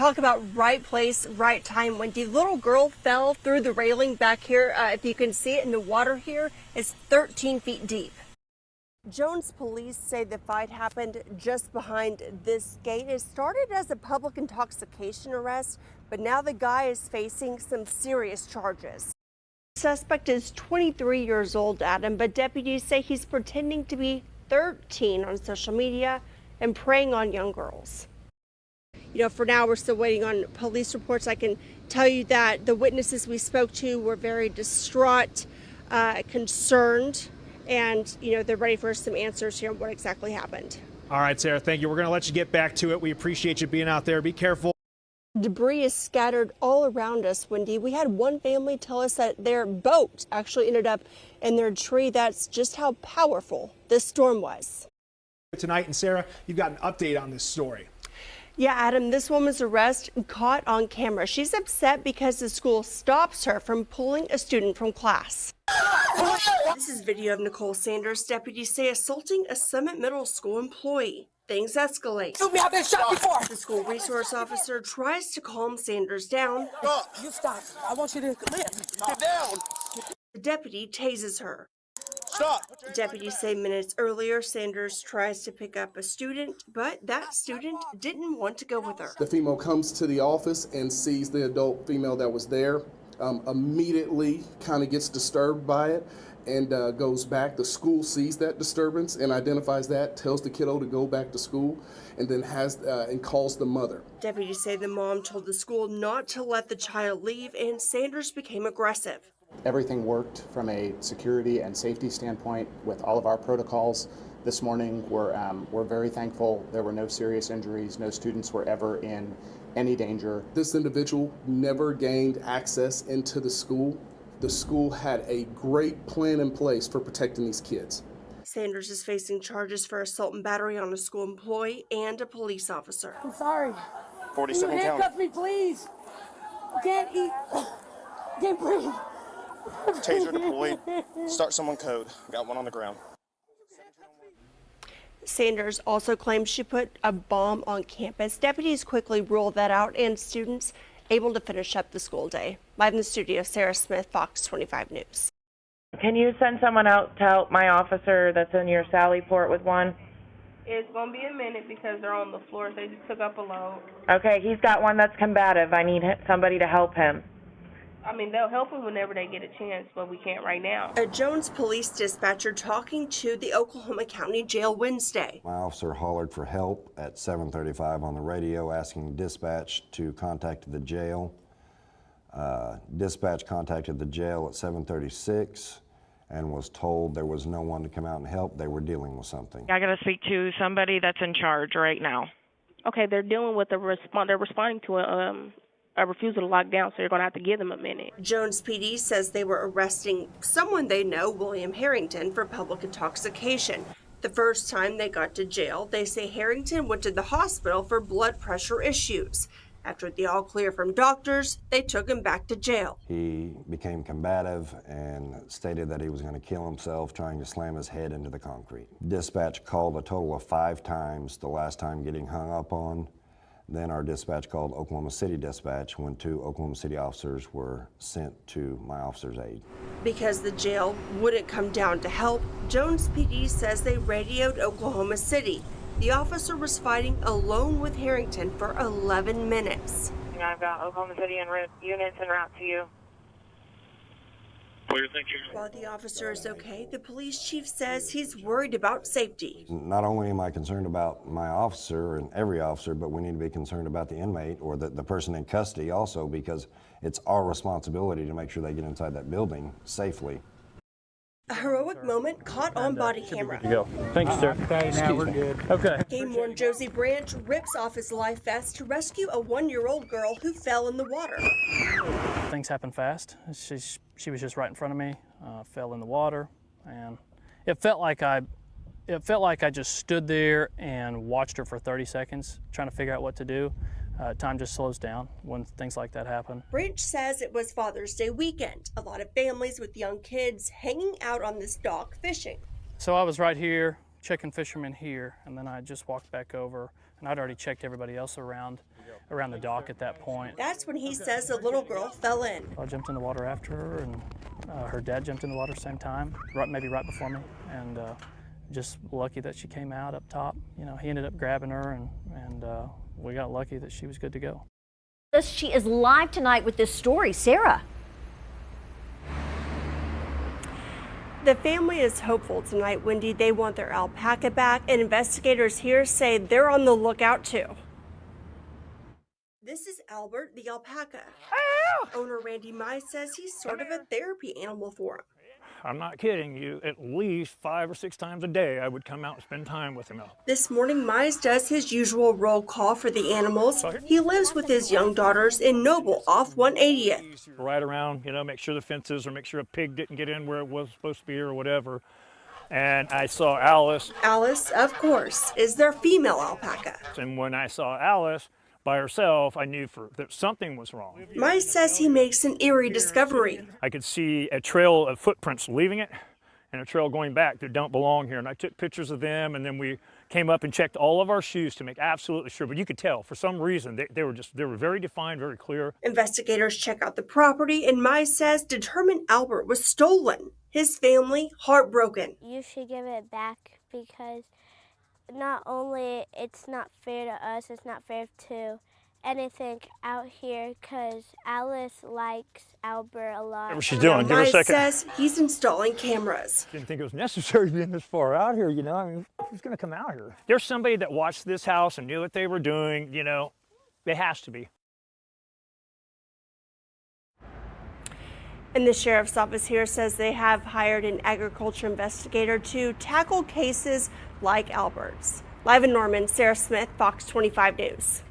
Talk about right place, right time. When the little girl fell through the railing back here, if you can see it in the water here, is 13 feet deep. Jones police say the fight happened just behind this gate. It started as a public intoxication arrest, but now the guy is facing some serious charges. The suspect is 23 years old, Adam, but deputies say he's pretending to be 13 on social media and preying on young girls. You know, for now, we're still waiting on police reports. I can tell you that the witnesses we spoke to were very distraught, concerned, and, you know, they're ready for some answers here on what exactly happened. All right, Sarah, thank you. We're going to let you get back to it. We appreciate you being out there. Be careful. Debris is scattered all around us, Wendy. We had one family tell us that their boat actually ended up in their tree. That's just how powerful this storm was. Tonight, and Sarah, you've got an update on this story. Yeah, Adam, this woman's arrest caught on camera. She's upset because the school stops her from pulling a student from class. This is video of Nicole Sanders. Deputies say assaulting a Summit Middle School employee. Things escalate. I've been shot before. The school resource officer tries to calm Sanders down. You stop. I want you to get down. The deputy tases her. Stop. Deputies say minutes earlier, Sanders tries to pick up a student, but that student didn't want to go with her. The female comes to the office and sees the adult female that was there, immediately kind of gets disturbed by it and goes back. The school sees that disturbance and identifies that, tells the kiddo to go back to school, and then and calls the mother. Deputies say the mom told the school not to let the child leave, and Sanders became aggressive. Everything worked from a security and safety standpoint with all of our protocols. This morning, we're very thankful there were no serious injuries. No students were ever in any danger. This individual never gained access into the school. The school had a great plan in place for protecting these kids. Sanders is facing charges for assault and battery on a school employee and a police officer. I'm sorry. 47 Can you county. handcuff me, please? I can't eat. I can't breathe. Taser deployed. Start someone code. Got one on the ground. Sanders also claims she put a bomb on campus. Deputies quickly ruled that out, and students able to finish up the school day. Live in the studio, Sarah Smith, Fox 25 News. Can you send someone out to help my officer that's in your Sally Port with one? It's going to be a minute because they're on the floor. They just took up a load. Okay, he's got one that's combative. I need somebody to help him. I mean, they'll help him whenever they get a chance, but we can't right now. A Jones police dispatcher talking to the Oklahoma County Jail Wednesday. My officer hollered for help at 7:35 on the radio, asking dispatch to contact the jail. Dispatch contacted the jail at 7:36 and was told there was no one to come out and help. They were dealing with something. I got to speak to somebody that's in charge right now. Okay, they're dealing with they're responding to a refusal to lock down, so you're going to have to give them a minute. Jones PD says they were arresting someone they know, William Harrington, for public intoxication. The first time they got to jail, they say Harrington went to the hospital for blood pressure issues. After the all clear from doctors, they took him back to jail. He became combative and stated that he was going to kill himself, trying to slam his head into the concrete. Dispatch called a total of 5 times, the last time getting hung up on. Then our dispatch called Oklahoma City Dispatch when 2 Oklahoma City officers were sent to my officer's aid. Because the jail wouldn't come down to help, Jones PD says they radioed Oklahoma City. The officer was fighting alone with Harrington for 11 minutes. I've got Oklahoma City units en route to you. While the officer is okay, the police chief says he's worried about safety. Not only am I concerned about my officer and every officer, but we need to be concerned about the inmate or the person in custody also, because it's our responsibility to make sure they get inside that building safely. A heroic moment caught on body camera. Go. Thank you, sir. Okay, now we're good. Okay. Game worn Josie Branch rips off his life vest to rescue a 1-year-old girl who fell in the water. Things happen fast. She was just right in front of me, fell in the water, and it felt like I just stood there and watched her for 30 seconds, trying to figure out what to do. Time just slows down when things like that happen. Branch says it was Father's Day weekend. A lot of families with young kids hanging out on this dock fishing. So I was right here, checking fishermen here, and then I just walked back over, and I'd already checked everybody else around. around the dock at that point. That's when he says the little girl fell in. I jumped in the water after her, and her dad jumped in the water at the same time, maybe right before me, and just lucky that she came out up top. You know, he ended up grabbing her, and we got lucky that she was good to go. She is live tonight with this story. Sarah. The family is hopeful tonight, Wendy. They want their alpaca back, and investigators here say they're on the lookout too. This is Albert, the alpaca. Owner Randy Mize says he's sort of a therapy animal for him. I'm not kidding you. At least 5 or 6 times a day, I would come out and spend time with him. This morning, Mize does his usual roll call for the animals. He lives with his young daughters in Noble off 180th. Right around, you know, make sure the fences or make sure a pig didn't get in where it was supposed to be or whatever. And I saw Alice. Alice, of course, is their female alpaca. And when I saw Alice by herself, I knew that something was wrong. Mize says he makes an eerie discovery. I could see a trail of footprints leaving it and a trail going back that don't belong here. And I took pictures of them, and then we came up and checked all of our shoes to make absolutely sure. But you could tell, for some reason, they were very defined, very clear. Investigators check out the property, and Mize says determined Albert was stolen. His family heartbroken. You should give it back, because not only it's not fair to us, it's not fair to anything out here, because Alice likes Albert a lot. Whatever she's doing, give her a Mize second. says he's installing cameras. Didn't think it was necessary being this far out here, you know. I mean, who's going to come out here? There's somebody that watched this house and knew what they were doing, you know. It has to be. And the sheriff's office here says they have hired an agriculture investigator to tackle cases like Albert's. Live in Norman, Sarah Smith, Fox 25 News.